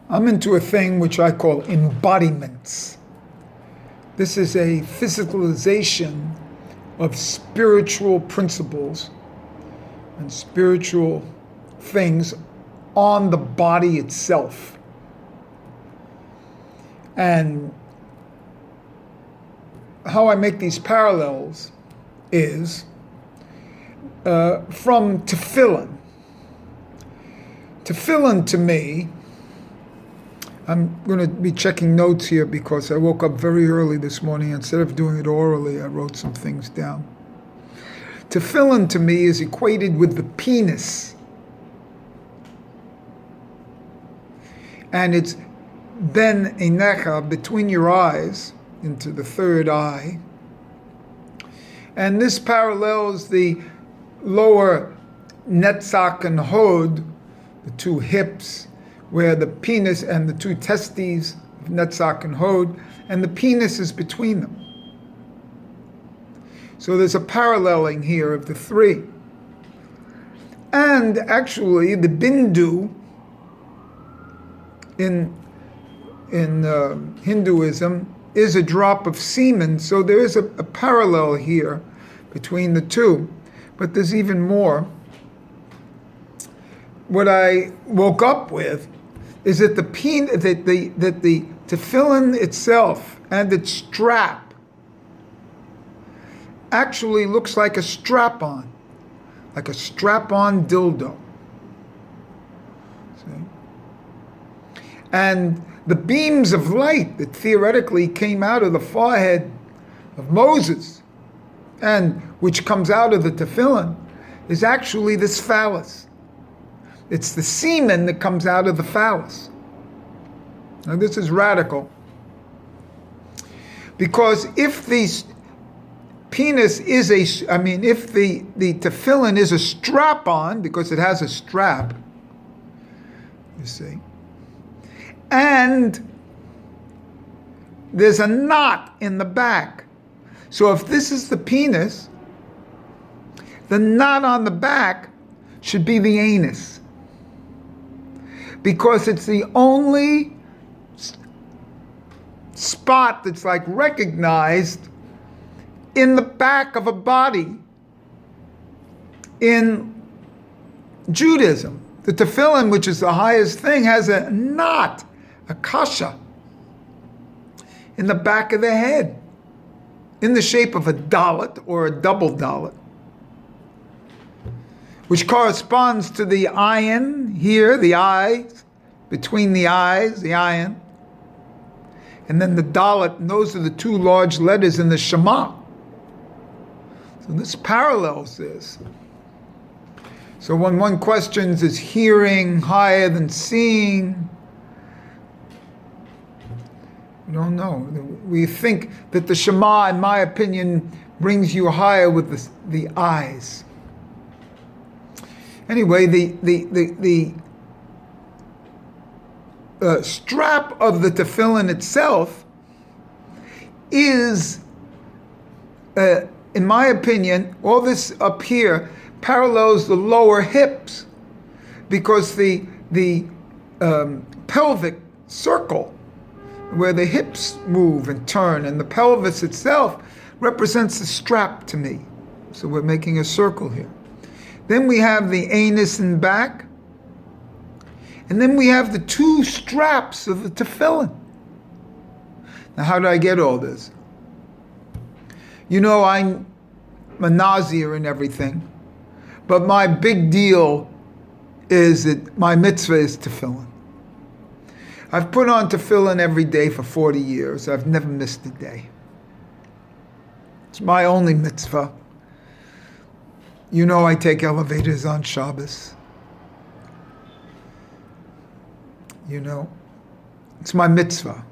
I'm into a thing which I call embodiments. This is a physicalization of spiritual principles and spiritual things on the body itself. And how I make these parallels is from tefillin. Tefillin to me, I'm going to be checking notes here because I woke up very early this morning. Instead of doing it orally, I wrote some things down. Tefillin to me is equated with the penis. And it's ben einecha, between your eyes, into the third eye. And this parallels the lower netzach and hod, the two hips, where the penis and the two testes of netzach and hod, and the penis is between them. So there's a paralleling here of the three. And actually, the bindu in Hinduism is a drop of semen, so there is a parallel here between the two. But there's even more. What I woke up with is that the tefillin itself and its strap actually looks like a strap-on dildo. See? And the beams of light that theoretically came out of the forehead of Moses and which comes out of the tefillin is actually this phallus. It's the semen that comes out of the phallus. Now this is radical. Because if the penis is if the tefillin is a strap-on, because it has a strap, you see, and there's a knot in the back. So if this is the penis, the knot on the back should be the anus. Because it's the only spot that's like recognized in the back of a body in Judaism. The tefillin, which is the highest thing, has a knot, a kasha, in the back of the head, in the shape of a dalet or a double dalet, which corresponds to the ayin here, the eyes, between the eyes, the ayin, and then the dalet, and those are the two large letters in the Shema. So this parallels this. So when one questions, is hearing higher than seeing? We don't know. We think that the Shema, in my opinion, brings you higher with the eyes. Anyway, the strap of the tefillin itself is, in my opinion, all this up here parallels the lower hips, because the pelvic circle, where the hips move and turn, and the pelvis itself represents the strap to me. So we're making a circle here. Then we have the anus in back. And then we have the two straps of the tefillin. Now, how did I get all this? You know, I'm a Nazir and everything, but my big deal is that my mitzvah is tefillin. I've put on tefillin every day for 40 years. I've never missed a day. It's my only mitzvah. You know, I take elevators on Shabbos. You know, it's my mitzvah.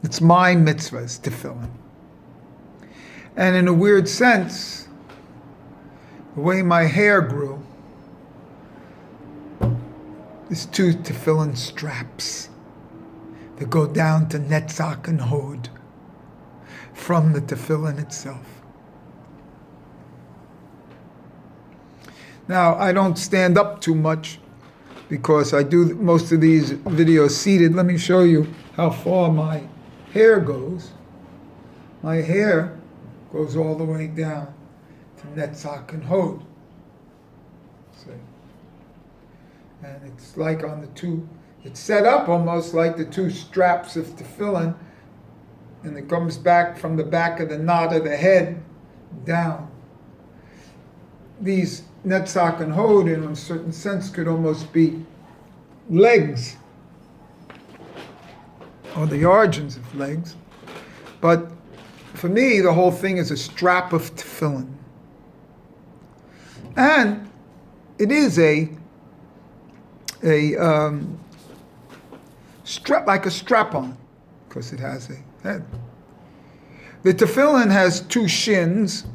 It's my mitzvah, it's tefillin. And in a weird sense, the way my hair grew, there's two tefillin straps that go down to netzach and hod from the tefillin itself. Now, I don't stand up too much because I do most of these videos seated. Let me show you how far my hair goes. My hair goes all the way down to Netzach and Hod. See? And it's like on the two, it's set up almost like the two straps of tefillin, and it comes back from the back of the knot of the head down. These Netzach and Hod, in a certain sense, could almost be legs, or the origins of legs. But for me, the whole thing is a strap of tefillin. And it is a strap, like a strap-on, because it has a head. The tefillin has two shins,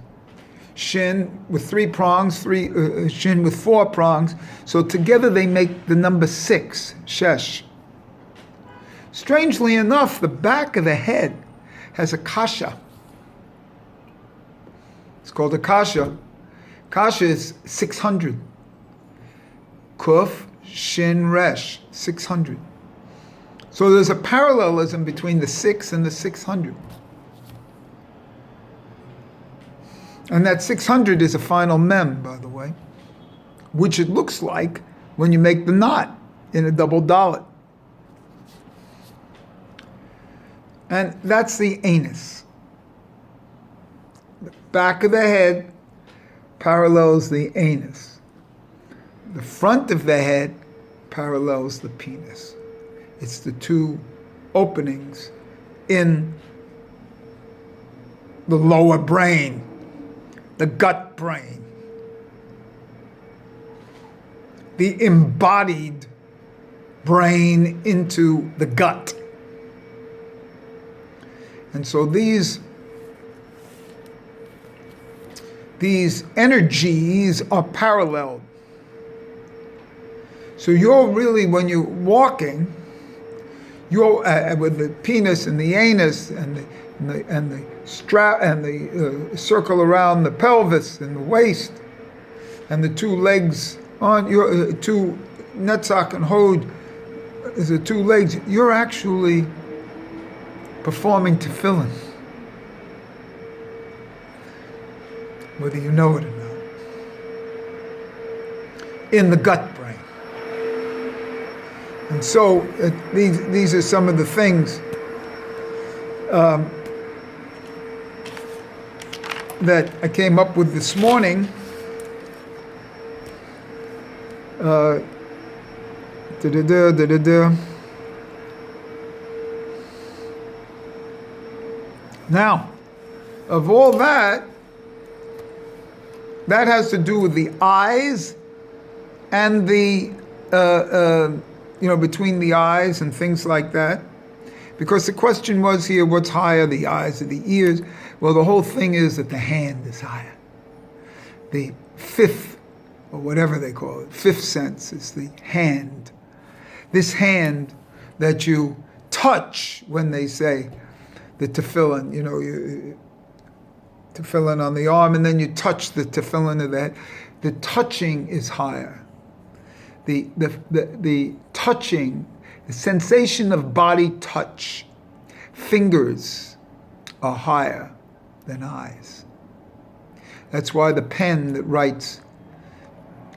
shin with 3 prongs, shin with 4 prongs. So together they make the number 6, shesh. Strangely enough, the back of the head has a kasha. It's called a kasha. Kasha is 600. Kuf, shin, resh, 600. So there's a parallelism between the 6 and the 600. And that 600 is a final mem, by the way, which it looks like when you make the knot in a double dalet. And that's the anus. The back of the head parallels the anus. The front of the head parallels the penis. It's the two openings in the lower brain, the gut brain, the embodied brain into the gut. And so these energies are paralleled. So you're really, when you're walking, you're with the penis and the anus and the strap and the circle around the pelvis and the waist and the two legs on your two Netzach and Hod is the two legs. You're actually performing tefillin, whether you know it or not, in the gut brain. And so these are some of the things that I came up with this morning. Now, of all that has to do with the eyes and the, between the eyes and things like that. Because the question was here, what's higher, the eyes or the ears? Well, the whole thing is that the hand is higher. The fifth, or whatever they call it, fifth sense is the hand. This hand that you touch when they say the tefillin, tefillin on the arm, and then you touch the tefillin of the head. The touching is higher. The touching, the sensation of body touch, fingers are higher than eyes. That's why the pen that writes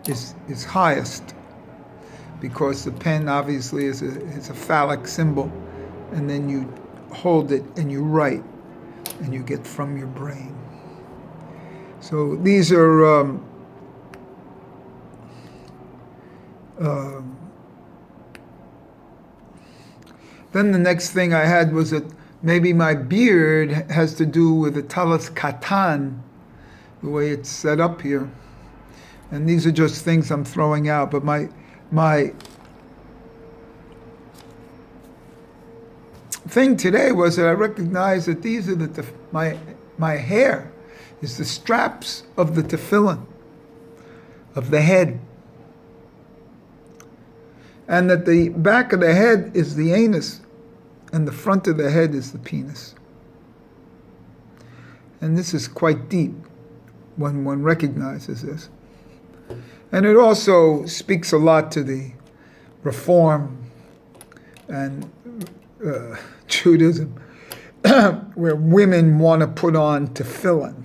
is highest, because the pen obviously is a phallic symbol, and then you hold it and you write, and you get from your brain. So these are then the next thing I had was that maybe my beard has to do with the talis katan, the way it's set up here. And these are just things I'm throwing out, but my thing today was that I recognized that these are my hair is the straps of the tefillin, of the head. And that the back of the head is the anus, and the front of the head is the penis. And this is quite deep when one recognizes this. And it also speaks a lot to the Reform and Judaism, where women want to put on tefillin.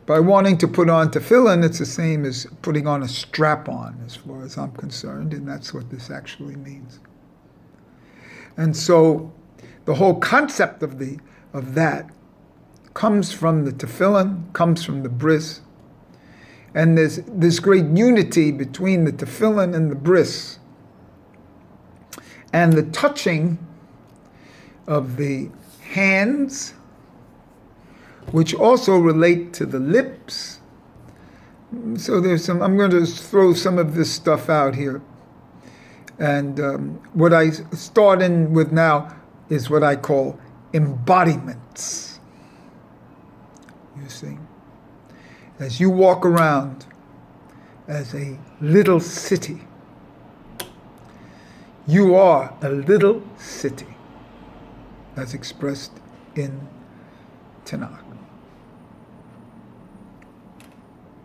By wanting to put on tefillin, it's the same as putting on a strap-on, as far as I'm concerned, and that's what this actually means. And so the whole concept of that comes from the tefillin, comes from the bris, and there's this great unity between the tefillin and the bris, and the touching of the hands, which also relate to the lips. So there's some, I'm going to throw some of this stuff out here. And what I start in with now is what I call embodiments. You see, as you walk around as a little city, you are a little city as expressed in Tanakh.